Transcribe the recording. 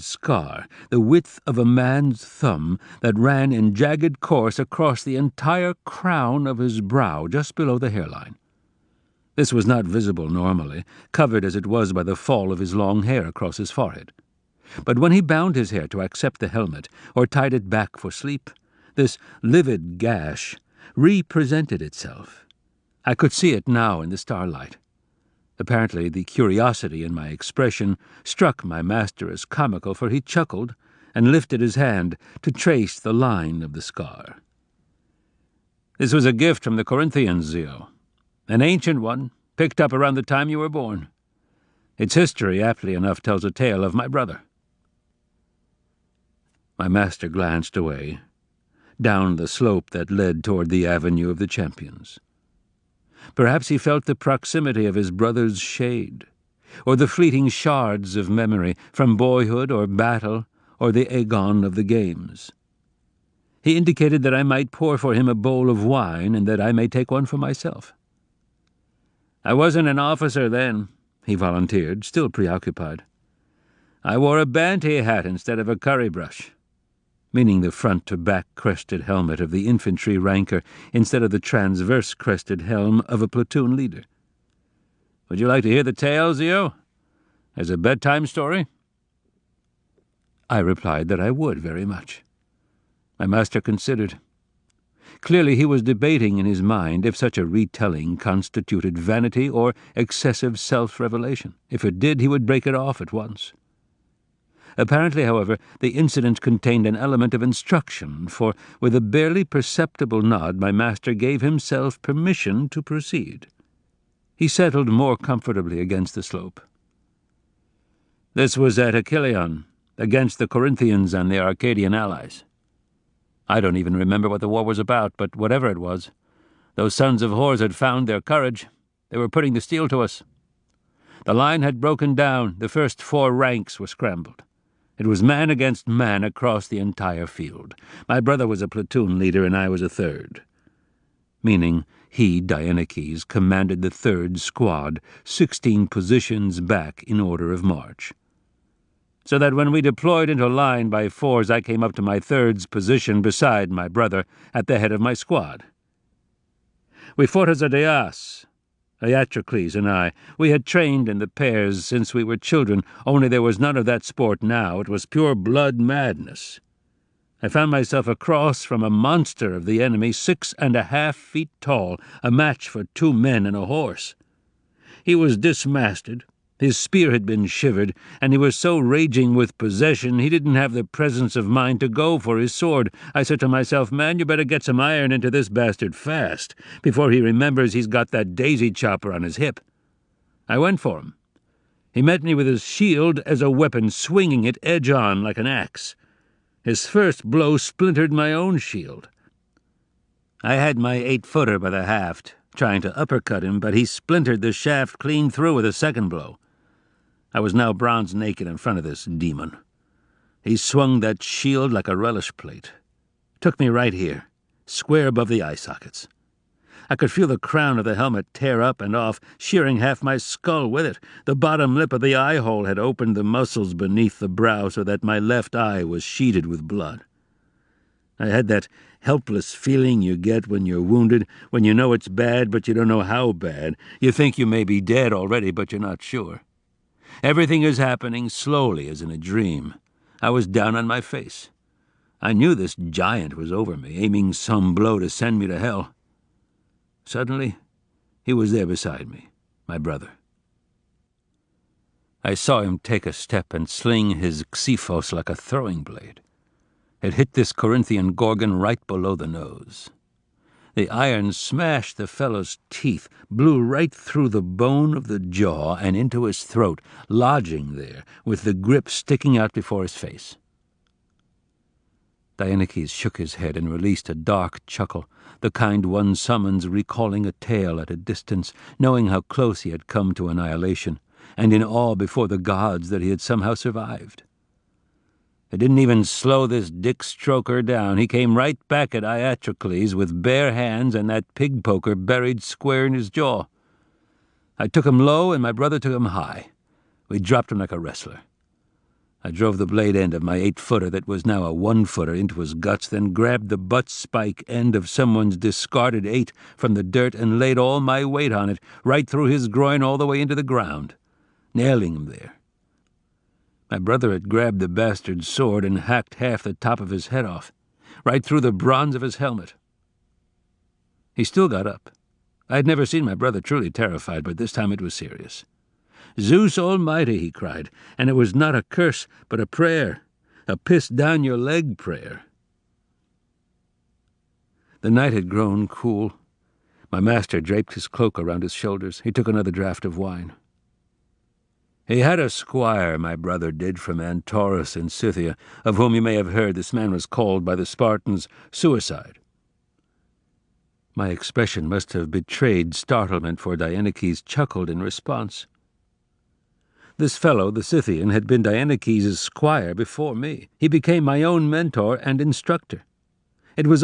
scar, the width of a man's thumb, that ran in jagged course across the entire crown of his brow, just below the hairline. This was not visible normally, covered as it was by the fall of his long hair across his forehead. But when he bound his hair to accept the helmet, or tied it back for sleep, this livid gash represented itself. I could see it now in the starlight. Apparently the curiosity in my expression struck my master as comical, for he chuckled and lifted his hand to trace the line of the scar. "This was a gift from the Corinthians, Zio. An ancient one, picked up around the time you were born. Its history, aptly enough, tells a tale of my brother." My master glanced away, down the slope that led toward the Avenue of the Champions. Perhaps he felt the proximity of his brother's shade, or the fleeting shards of memory from boyhood or battle or the agon of the games. He indicated that I might pour for him a bowl of wine and that I may take one for myself. "I wasn't an officer then," he volunteered, still preoccupied. "I wore a Banty hat instead of a curry brush," meaning the front-to-back crested helmet of the infantry ranker instead of the transverse-crested helm of a platoon leader. "Would you like to hear the tale, Zio? As a bedtime story?" I replied that I would very much. My master considered. Clearly he was debating in his mind if such a retelling constituted vanity or excessive self-revelation. If it did, he would break it off at once. Apparently, however, the incident contained an element of instruction, for with a barely perceptible nod my master gave himself permission to proceed. He settled more comfortably against the slope. "This was at Achilleon, against the Corinthians and their Arcadian allies. I don't even remember what the war was about, but whatever it was, those sons of whores had found their courage. They were putting the steel to us. The line had broken down, the first 4 ranks were scrambled. It was man against man across the entire field. My brother was a platoon leader and I was a 3rd. Meaning he, Dienekes, commanded the 3rd squad, 16 positions back in order of march. So that when we deployed into line by 4s, I came up to my 3rd's position beside my brother at the head of my squad. We fought as a deas, Iatrocles and I. We had trained in the pairs since we were children, only there was none of that sport now. It was pure blood madness. I found myself across from a monster of the enemy, 6.5 feet tall, a match for 2 men and a horse. He was dismasted. His spear had been shivered, and he was so raging with possession he didn't have the presence of mind to go for his sword. I said to myself, "Man, you better get some iron into this bastard fast, before he remembers he's got that daisy chopper on his hip." I went for him. He met me with his shield as a weapon, swinging it edge-on like an axe. His first blow splintered my own shield. I had my 8-footer by the haft, trying to uppercut him, but he splintered the shaft clean through with a second blow. I was now bronze naked in front of this demon. He swung that shield like a relish plate. Took me right here, square above the eye sockets. I could feel the crown of the helmet tear up and off, shearing half my skull with it. The bottom lip of the eye hole had opened the muscles beneath the brow so that my left eye was sheeted with blood. I had that helpless feeling you get when you're wounded, when you know it's bad but you don't know how bad. You think you may be dead already, but you're not sure. Everything is happening slowly as in a dream. I was down on my face. I knew this giant was over me, aiming some blow to send me to hell. Suddenly, he was there beside me, my brother. I saw him take a step and sling his xephos like a throwing blade. It hit this Corinthian gorgon right below the nose. The iron smashed the fellow's teeth, blew right through the bone of the jaw and into his throat, lodging there, with the grip sticking out before his face. Dienekes shook his head and released a dark chuckle, the kind one summons recalling a tale at a distance, knowing how close he had come to annihilation, and in awe before the gods that he had somehow survived. It didn't even slow this Dick Stroker down. He came right back at Iatrocles with bare hands and that pig poker buried square in his jaw. I took him low and my brother took him high. We dropped him like a wrestler. I drove the blade end of my 8-footer that was now a 1-footer into his guts, then grabbed the butt spike end of someone's discarded 8 from the dirt and laid all my weight on it, right through his groin all the way into the ground, nailing him there. My brother had grabbed the bastard's sword and hacked half the top of his head off, right through the bronze of his helmet. He still got up. I had never seen my brother truly terrified, but this time it was serious. "Zeus Almighty," he cried, and it was not a curse, but a prayer, a piss-down-your-leg prayer. The night had grown cool. My master draped his cloak around his shoulders. He took another draught of wine. He had a squire, my brother did, from Antorus in Scythia, of whom you may have heard. This man was called by the Spartans Suicide. My expression must have betrayed startlement, for Dienekes chuckled in response. This fellow, the Scythian, had been Dienekes' squire before me. He became my own mentor and instructor. It was